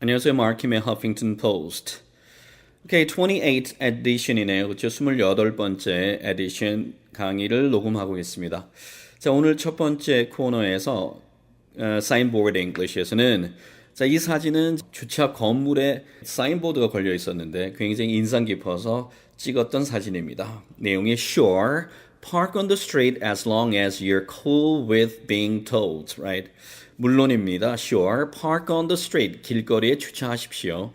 안녕하세요. 마르킴의 Huffington Post. Okay, 28th edition이네요. 그렇죠? 28번째 에디션 강의를 녹음하고 있습니다. 자, 오늘 첫 번째 코너에서 사인보드 잉글리시에서는 자, 이 사진은 주차 건물에 사인보드가 걸려 있었는데 굉장히 인상 깊어서 찍었던 사진입니다. 내용이 Sure, park on the street as long as you're cool with being told, right? 물론입니다. Sure, park on the street. 길거리에 주차하십시오.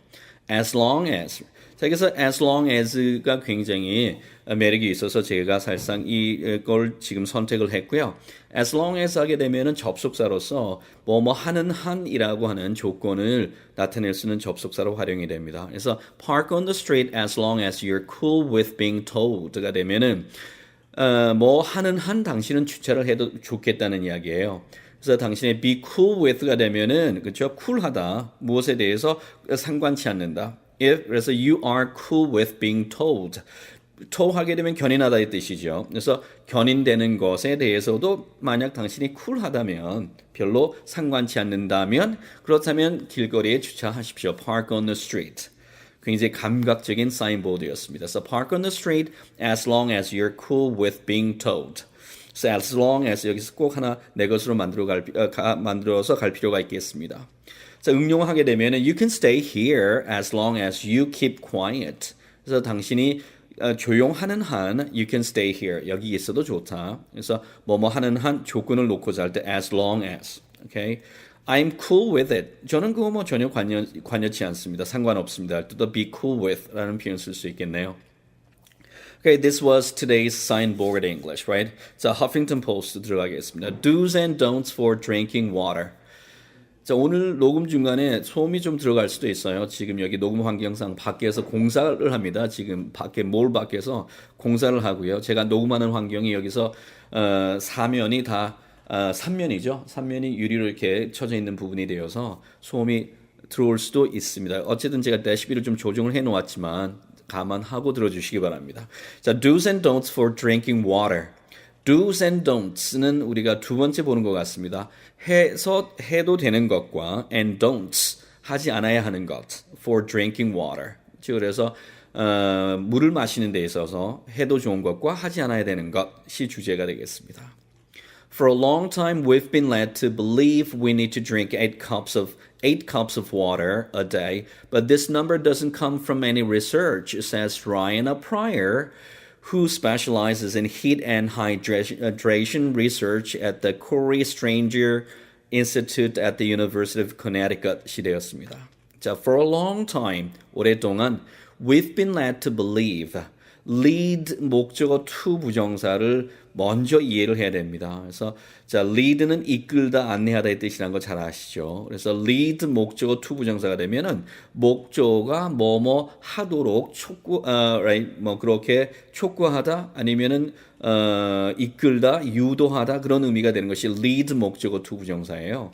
As long as. 자, 여기서 as long as가 굉장히 매력이 있어서 제가 사실상 이걸 지금 선택을 했고요. as long as 하게 되면은 접속사로서 뭐뭐 하는 한이라고 하는 조건을 나타낼 수 있는 접속사로 활용이 됩니다. 그래서 park on the street as long as you're cool with being told가 되면은 뭐 하는 한 당신은 주차를 해도 좋겠다는 이야기예요. 그래서 당신의 be cool with가 되면은 그렇죠? 쿨하다. 무엇에 대해서 상관치 않는다. 그래서 you are cool with being told. told하게 되면 견인하다 이 뜻이죠. 그래서 견인되는 것에 대해서도 만약 당신이 쿨하다면 별로 상관치 않는다면 그렇다면 길거리에 주차하십시오. Park on the street. 굉장히 감각적인 사인보드였습니다. So park on the street as long as you're cool with being told. So as long as 여기서 꼭 하나 내 것으로 만들어서 갈 필요가 있겠습니다. 자, 응용하게 되면 you can stay here as long as you keep quiet. 그래서 당신이 조용하는 한 you can stay here. 여기 있어도 좋다. 그래서 뭐뭐 하는 한 조건을 놓고자 할 때 as long as. Okay? I'm cool with it. 저는 그거 뭐 전혀 관여치 않습니다. 상관없습니다. 할 때도 be cool with 라는 표현 쓸 수 있겠네요. Okay, this was today's signboard English, right? 자, Huffington Post 들어가겠습니다. Do's and don'ts for drinking water. 자, 오늘 녹음 중간에 소음이 좀 들어갈 수도 있어요. 지금 여기 녹음 환경상 밖에서 공사를 합니다. 지금 몰 밖에서 공사를 하고요. 제가 녹음하는 환경이 여기서 사면이 다 3면이죠. 3면이 유리로 이렇게 쳐져 있는 부분이 되어서 소음이 들어올 수도 있습니다. 어쨌든 제가 데시벨을 좀 조정을 해 놓았지만 감안하고 들어주시기 바랍니다. 자, do's and don'ts for drinking water. do's and don'ts는 우리가 두 번째 보는 것 같습니다. 해도 되는 것과 and don'ts 하지 않아야 하는 것 for drinking water. 그래서 물을 마시는 데 있어서 해도 좋은 것과 하지 않아야 되는 것이 주제가 되겠습니다. For a long time, we've been led to believe we need to drink 8 cups of water a day, but this number doesn't come from any research, says Ryan Pryor, who specializes in heat and hydration research at the Corey Stranger Institute at the University of Connecticut이 되었습니다. 자, for a long time, 오랫동안 we've been led to believe. lead 목적어 to 부정사를 먼저 이해를 해야 됩니다. 그래서 자, lead는 이끌다, 안내하다의 뜻이라는 거 잘 아시죠? 그래서 lead 목적어 to 부정사가 되면은 목적어가 뭐뭐 하도록 그렇게 촉구하다 아니면은 이끌다, 유도하다 그런 의미가 되는 것이 lead 목적어 to 부정사예요.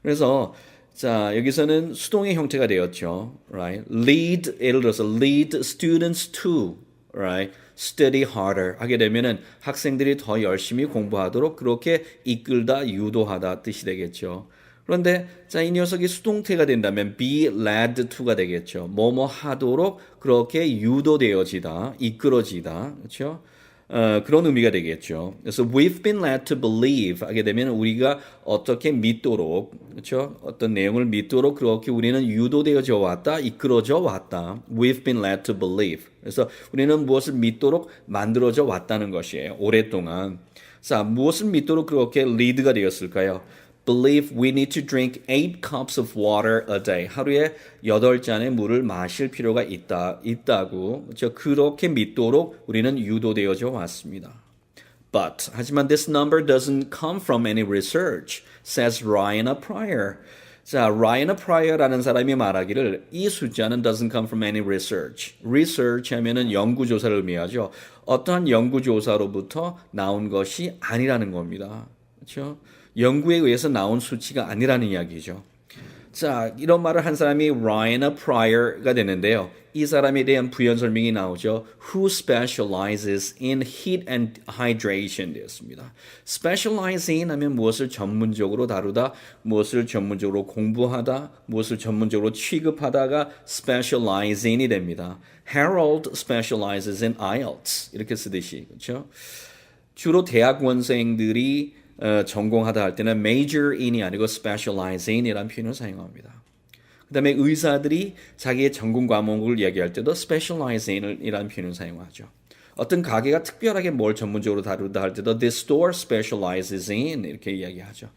그래서 자, 여기서는 수동의 형태가 되었죠. Right? lead, 예를 들어서 lead students to right? study harder 하게 되면은 학생들이 더 열심히 공부하도록 그렇게 이끌다, 유도하다 뜻이 되겠죠. 그런데 자, 이 녀석이 수동태가 된다면 be led to가 되겠죠. 뭐뭐 하도록 그렇게 유도되어지다, 이끌어지다. 그렇죠? 그런 의미가 되겠죠. 그래서 we've been led to believe 하게 되면 우리가 어떻게 믿도록, 그렇죠? 어떤 내용을 믿도록 그렇게 우리는 유도되어져 왔다, 이끌어져 왔다. We've been led to believe. 그래서 우리는 무엇을 믿도록 만들어져 왔다는 것이에요. 오랫동안. 자, 무엇을 믿도록 그렇게 lead가 되었을까요? Believe we need to drink 8 cups of water a day. 하루에 8잔의 물을 마실 필요가 있다고. 그렇죠? 그렇게 믿도록 우리는 유도되어져 왔습니다. But, 하지만 this number doesn't come from any research, says Ryan Pryor. 자, Ryan Pryor라는 사람이 말하기를 이 숫자는 doesn't come from any research. research 하면은 연구조사를 의미하죠. 어떠한 연구조사로부터 나온 것이 아니라는 겁니다. 그렇죠? 연구에 의해서 나온 수치가 아니라는 이야기죠. 자, 이런 말을 한 사람이 Ryan Pryor가 되는데요. 이 사람에 대한 부연 설명이 나오죠. Who specializes in heat and hydration 되었습니다. specialize in 하면 무엇을 전문적으로 다루다, 무엇을 전문적으로 공부하다, 무엇을 전문적으로 취급하다가 specialize in이 됩니다. Harold specializes in IELTS 이렇게 쓰듯이 그렇죠? 주로 대학원생들이 전공하다 할 때는 major in이 아니고 specialize in이라는 표현을 사용합니다. 그 다음에 의사들이 자기의 전공 과목을 이야기할 때도 specialize in이라는 표현을 사용하죠. 어떤 가게가 특별하게 뭘 전문적으로 다루다 할 때도 this store specializes in 이렇게 이야기하죠.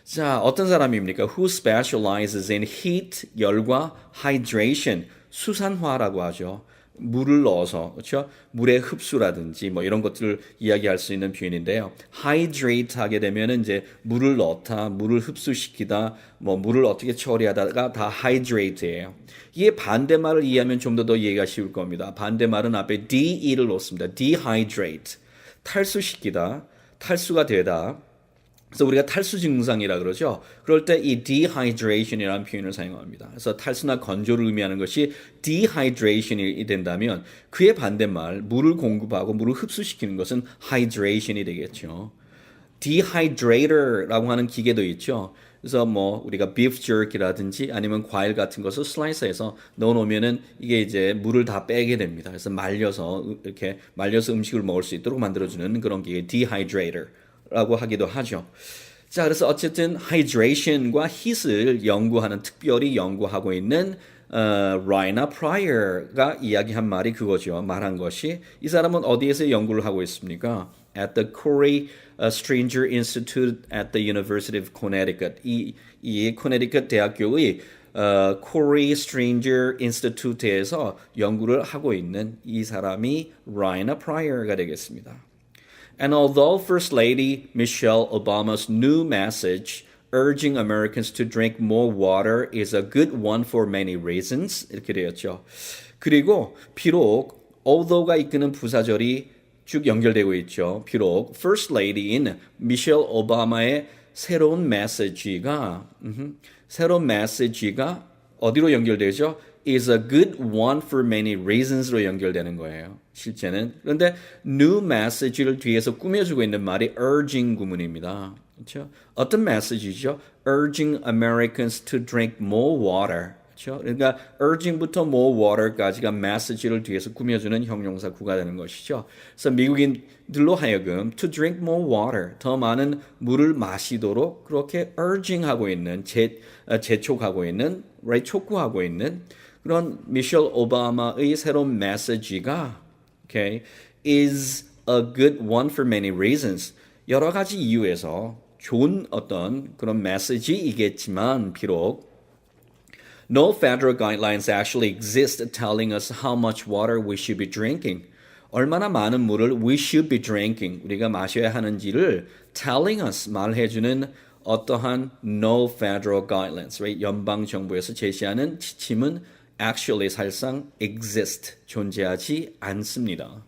자, 어떤 사람입니까? Who specializes in heat, 열과 hydration, 수산화라고 하죠. 물을 넣어서 그렇죠? 물의 흡수라든지 뭐 이런 것들을 이야기할 수 있는 표현인데요. hydrate 하게 되면은 이제 물을 넣다, 물을 흡수시키다, 뭐 물을 어떻게 처리하다가 다 hydrate예요. 이게 반대말을 이해하면 좀 더 이해가 쉬울 겁니다. 반대말은 앞에 de를 넣습니다. dehydrate, 탈수시키다, 탈수가 되다. 그래서 우리가 탈수 증상이라 그러죠. 그럴 때 이 dehydration이라는 표현을 사용합니다. 그래서 탈수나 건조를 의미하는 것이 dehydration이 된다면 그의 반대말 물을 공급하고 물을 흡수시키는 것은 hydration이 되겠죠. dehydrator라고 하는 기계도 있죠. 그래서 뭐 우리가 beef jerky라든지 아니면 과일 같은 것을 슬라이스해서 넣어놓으면은 이게 이제 물을 다 빼게 됩니다. 그래서 말려서 이렇게 말려서 음식을 먹을 수 있도록 만들어주는 그런 기계 dehydrator. 라고 하기도 하죠. 자, 그래서 어쨌든 hydration과 heat을 연구하는 특별히 연구하고 있는 Ryan Pryor가 이야기한 말이 그거죠. 말한 것이 이 사람은 어디에서 연구를 하고 있습니까? At the Corey Stringer Institute at the University of Connecticut. 이 Connecticut 대학교의 Corey Stringer Institute에서 연구를 하고 있는 이 사람이 Ryan Pryor가 되겠습니다. And although First Lady Michelle Obama's new message urging Americans to drink more water is a good one for many reasons 이렇게 되었죠. 그리고 비록 although가 이끄는 부사절이 쭉 연결되고 있죠. 비록 First Lady인 미셸 오바마의 새로운 메시지가 어디로 연결되죠? is a good one for many reasons로 연결되는 거예요. 실제는. 그런데 new message를 뒤에서 꾸며주고 있는 말이 urging 구문입니다. 그렇죠? 어떤 메시지죠? urging Americans to drink more water. 그렇죠? 그러니까 urging부터 more water까지가 message를 뒤에서 꾸며주는 형용사 구가 되는 것이죠. 그래서 미국인들로 하여금 to drink more water, 더 많은 물을 마시도록 그렇게 urging하고 있는, 재촉하고 있는, 촉구하고 있는 그런 미셸 오바마의 새로운 메시지가 okay, is a good one for many reasons. 여러 가지 이유에서 좋은 어떤 그런 메시지이겠지만 비록 no federal guidelines actually exist telling us how much water we should be drinking. 얼마나 많은 물을 we should be drinking, 우리가 마셔야 하는지를 telling us, 말해주는 어떠한 no federal guidelines, right? 연방 정부에서 제시하는 지침은 actually 사실상 exist, 존재하지 않습니다.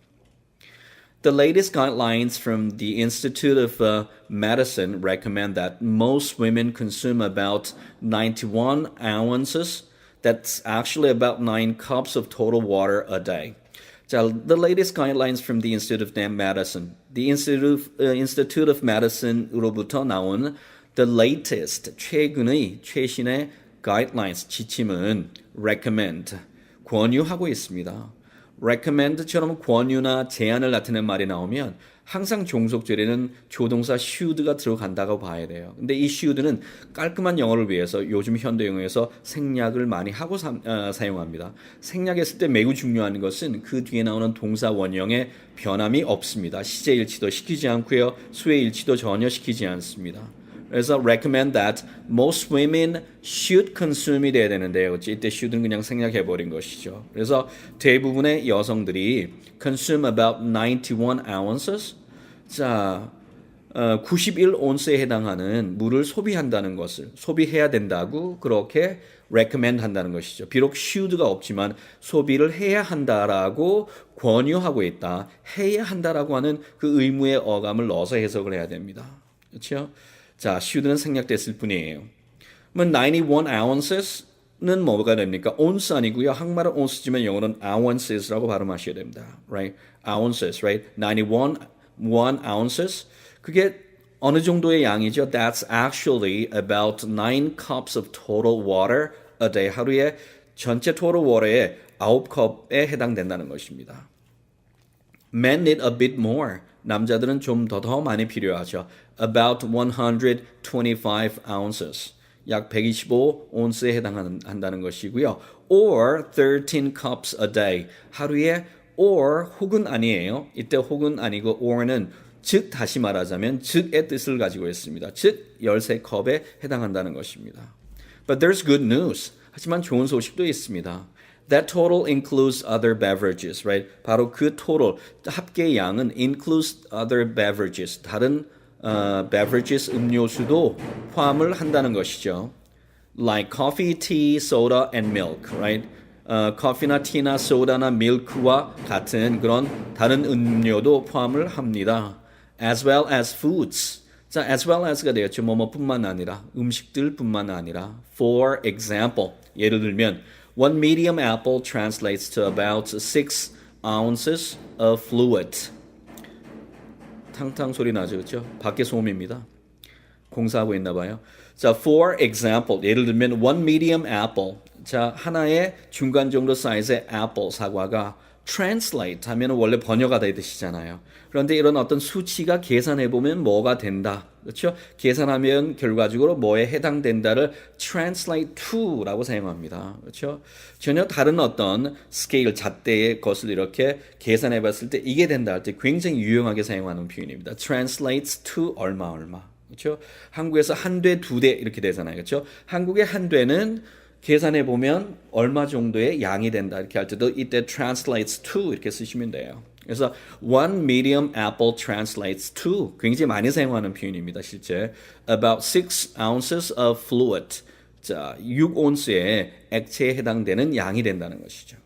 The latest guidelines from the Institute of Medicine recommend that most women consume about 91 ounces. That's actually about 9 cups of total water a day. 자, the latest guidelines from the Institute of Medicine. The Institute of Medicine으로부터 나온 the latest, 최신의 guidelines, 지침은 recommend, 권유하고 있습니다. recommend처럼 권유나 제안을 나타내는 말이 나오면 항상 종속절에는 조동사 should가 들어간다고 봐야 돼요. 근데 이 should는 깔끔한 영어를 위해서 요즘 현대 영어에서 생략을 많이 하고 사용합니다. 생략했을 때 매우 중요한 것은 그 뒤에 나오는 동사 원형의 변함이 없습니다. 시제 일치도 시키지 않고요. 수의 일치도 전혀 시키지 않습니다. 그래서 recommend that most women should consume이 돼야 되는데요. 이때 should는 그냥 생략해버린 것이죠. 그래서 대부분의 여성들이 consume about 91 ounces. 자, 91온스에 해당하는 물을 소비한다는 것을, 소비해야 된다고 그렇게 recommend 한다는 것이죠. 비록 should가 없지만 소비를 해야 한다라고 권유하고 있다. 해야 한다라고 하는 그 의무의 어감을 넣어서 해석을 해야 됩니다. 그렇죠? 자, should는 생략됐을 뿐이에요. 그러면 91 ounces는 뭐가 됩니까? 온스 아니고요. 한국말은 온스지만 영어는 ounces,라고 발음하셔야 됩니다. Right? Ounces, right? 91 ounces. 그게 어느 정도의 양이죠? That's actually about 9 cups of total water a day. 하루에 전체 total water의 9컵에 해당된다는 것입니다. Men need a bit more. 남자들은 좀 더 많이 필요하죠. About 125 ounces. 약 125 온스에 해당한다는 것이고요. Or 13 cups a day. 하루에 or 혹은 아니에요. 이때 혹은 아니고 or는 즉 다시 말하자면 즉의 뜻을 가지고 있습니다. 즉 13컵에 해당한다는 것입니다. But there's good news. 하지만 좋은 소식도 있습니다. That total includes other beverages, right? 바로 그 total, 합계의 양은 includes other beverages, 다른 beverages, 음료수도 포함을 한다는 것이죠. Like coffee, tea, soda, and milk, right? 커피나 티나 소다나 밀크와 같은 그런 다른 음료도 포함을 합니다. As well as foods. 자, as well as가 되었죠. 뭐뭐뿐만 아니라 음식들뿐만 아니라 for example. 예를 들면 one medium apple translates to about 6 ounces of fluid. 탕탕 소리 나죠, 그렇죠? 밖에 소음입니다. 공사하고 있나 봐요. 자, for example. 예를 들면 one medium apple. 자, 하나의 중간 정도 사이즈의 apple, 사과가 translate 하면 원래 번역하다 이 뜻이잖아요. 그런데 이런 어떤 수치가 계산해보면 뭐가 된다. 그렇죠? 계산하면 결과적으로 뭐에 해당된다를 translate to라고 사용합니다. 그렇죠? 전혀 다른 어떤 스케일, 잣대의 것을 이렇게 계산해봤을 때 이게 된다 할 때 굉장히 유용하게 사용하는 표현입니다. translates to 얼마. 그렇죠? 한국에서 한 대, 두 대 이렇게 되잖아요. 그렇죠? 한국의 한 대는 계산해 보면 얼마 정도의 양이 된다 이렇게 할 때도 이때 translates to 이렇게 쓰시면 돼요. 그래서 one medium apple translates to 굉장히 많이 사용하는 표현입니다. 실제 about 6 ounces of fluid. 자, 6온스의 액체에 해당되는 양이 된다는 것이죠.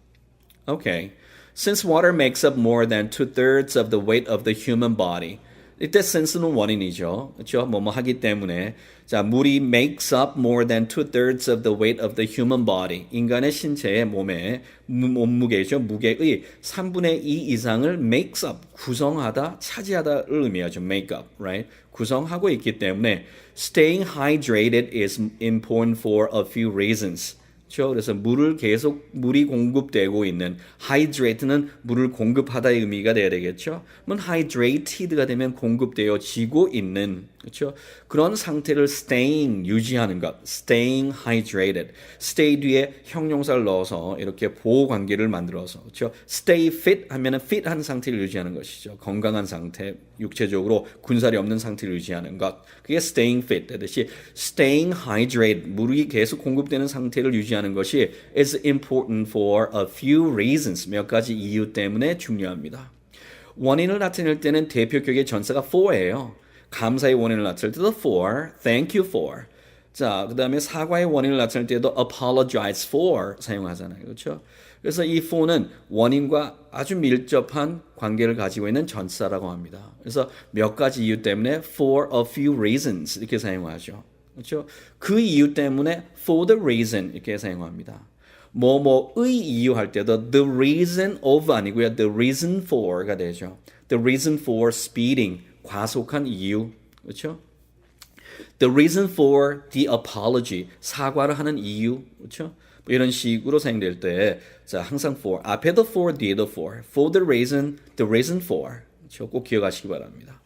Okay. Since water makes up more than 2/3 of the weight of the human body. 이때 since는 원인이죠. 그렇죠? 뭐뭐 하기 때문에 자, 물이 makes up more than 2/3 of the weight of the human body. 인간의 신체의 몸의 몸무게죠. 무게의 3분의 2 이상을 makes up, 구성하다, 차지하다를 의미하죠. make up, right? 구성하고 있기 때문에 staying hydrated is important for a few reasons. 그렇죠? 그래서 물이 공급되고 있는 hydrate는 물을 공급하다의 의미가 돼야 되겠죠. 그러면 hydrated가 되면 공급되어지고 있는 그렇죠? 그런 상태를 staying 유지하는 것, staying hydrated. stay 뒤에 형용사를 넣어서 이렇게 보호 관계를 만들어서 그렇죠? stay fit 하면은 fit한 상태를 유지하는 것이죠. 건강한 상태, 육체적으로 군살이 없는 상태를 유지하는 것. 그게 staying fit 하듯이 staying hydrated, 물이 계속 공급되는 상태를 유지하는 것이 is important for a few reasons. 몇 가지 이유 때문에 중요합니다. 원인을 나타낼 때는 대표격의 전사가 for예요. 감사의 원인을 나타낼 때도 for, thank you for. 자, 그 다음에 사과의 원인을 나타낼 때도 apologize for 사용하잖아요. 그렇죠? 그래서 이 for는 원인과 아주 밀접한 관계를 가지고 있는 전사라고 합니다. 그래서 몇 가지 이유 때문에 for a few reasons 이렇게 사용하죠. 그렇죠? 그 이유 때문에 for the reason 이렇게 사용합니다. 뭐뭐의 이유 할 때도 the reason of 아니고요. the reason for가 되죠. the reason for speeding, 과속한 이유. 그렇죠? The reason for the apology, 사과를 하는 이유. 그렇죠? 뭐 이런 식으로 사용될 때 자, 항상 for, 앞에도 for, 뒤에도 for the reason for. 그렇죠? 꼭 기억하시기 바랍니다.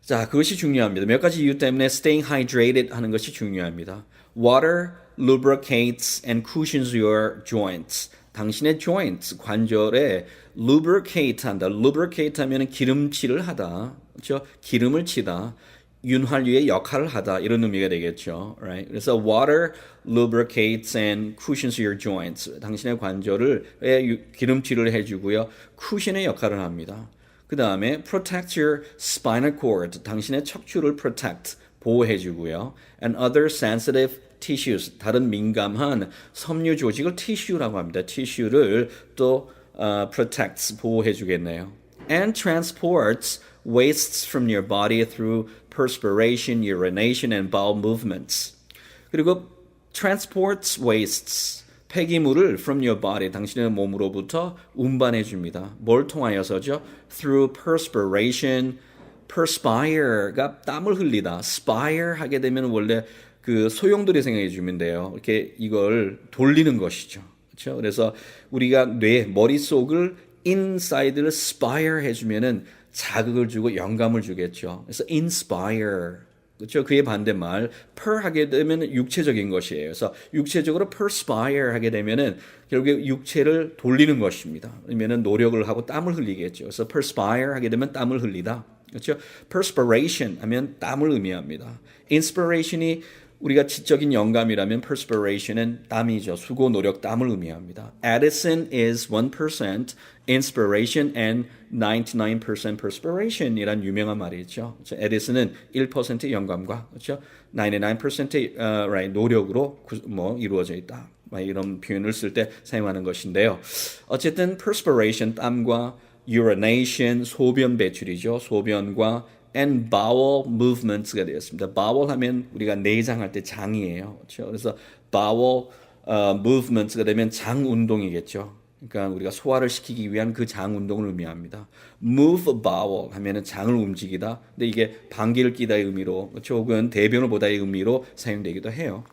자, 그것이 중요합니다. 몇 가지 이유 때문에 staying hydrated 하는 것이 중요합니다. Water lubricates and cushions your joints. 당신의 joints, 관절에 lubricate 한다. lubricate 하면 기름칠을 하다. 그렇죠? 기름을 치다. 윤활유의 역할을 하다. 이런 의미가 되겠죠. Right? 그래서 water lubricates and cushions your joints. 당신의 관절을 기름칠을 해주고요. cushion의 역할을 합니다. 그 다음에 protect your spinal cord. 당신의 척추를 protect, 보호해주고요. and other sensitive tissues. 다른 민감한 섬유 조직을 tissue라고 합니다. tissue를 또 protects, 보호해주겠네요. and transports wastes from your body through perspiration, urination, and bowel movements. 그리고 transports wastes. 폐기물을 from your body, 당신의 몸으로부터 운반해 줍니다. 뭘 통하여서죠? Through perspiration. perspire가 땀을 흘리다. spire 하게 되면 원래 그 소용돌이 생각해 주면 돼요. 이렇게 이걸 돌리는 것이죠. 그렇죠? 그래서 우리가 머릿속을 inside를 spire 해주면은 자극을 주고 영감을 주겠죠. 그래서 inspire. 그렇죠? 그의 반대말 per 하게 되면 육체적인 것이에요. 그래서 육체적으로 perspire 하게 되면은 결국에 육체를 돌리는 것입니다. 그러면은 노력을 하고 땀을 흘리겠죠. 그래서 perspire 하게 되면 땀을 흘리다. 그렇죠? perspiration 하면 땀을 의미합니다. inspiration이 우리가 지적인 영감이라면 perspiration은 땀이죠. 수고, 노력, 땀을 의미합니다. Edison is 1% inspiration and 99% perspiration 이란 유명한 말이 있죠. 에디슨은 1% 영감과 그렇죠? 99% right, 노력으로 이루어져 있다. 이런 표현을 쓸 때 사용하는 것인데요. 어쨌든 perspiration, 땀과 urination, 소변 배출이죠. 소변과 and bowel movements가 되었습니다. bowel 하면 우리가 내장할 때 장이에요. 그렇죠? 그래서 bowel movements가 되면 장 운동이겠죠. 그러니까 우리가 소화를 시키기 위한 그 장 운동을 의미합니다. move bowel 하면은 장을 움직이다. 근데 이게 방귀를 끼다의 의미로, 그렇죠? 혹은 대변을 보다의 의미로 사용되기도 해요.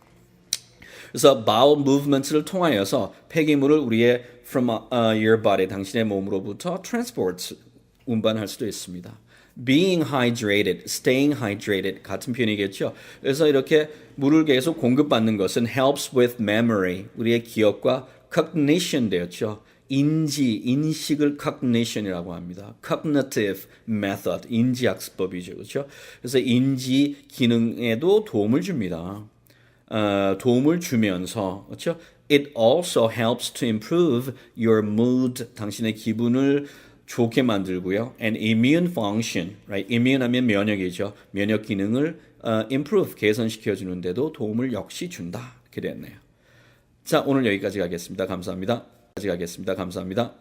그래서 bowel movements를 통하여서 폐기물을 우리의 from your body, 당신의 몸으로부터 transport, 운반할 수도 있습니다. being hydrated, staying hydrated 같은 표현이겠죠. 그래서 이렇게 물을 계속 공급받는 것은 helps with memory, 우리의 기억과 cognition 되었죠. 인식을 cognition이라고 합니다. cognitive method, 인지학습법이죠. 그렇죠? 그래서 인지 기능에도 도움을 줍니다. 도움을 주면서 그렇죠? It also helps to improve your mood, 당신의 기분을 좋게 만들고요. And immune function, right? immune 하면 면역이죠. 면역 기능을 improve, 개선시켜 주는데도 도움을 역시 준다. 이렇게 됐네요. 자, 오늘 여기까지 가겠습니다. 감사합니다. 감사합니다.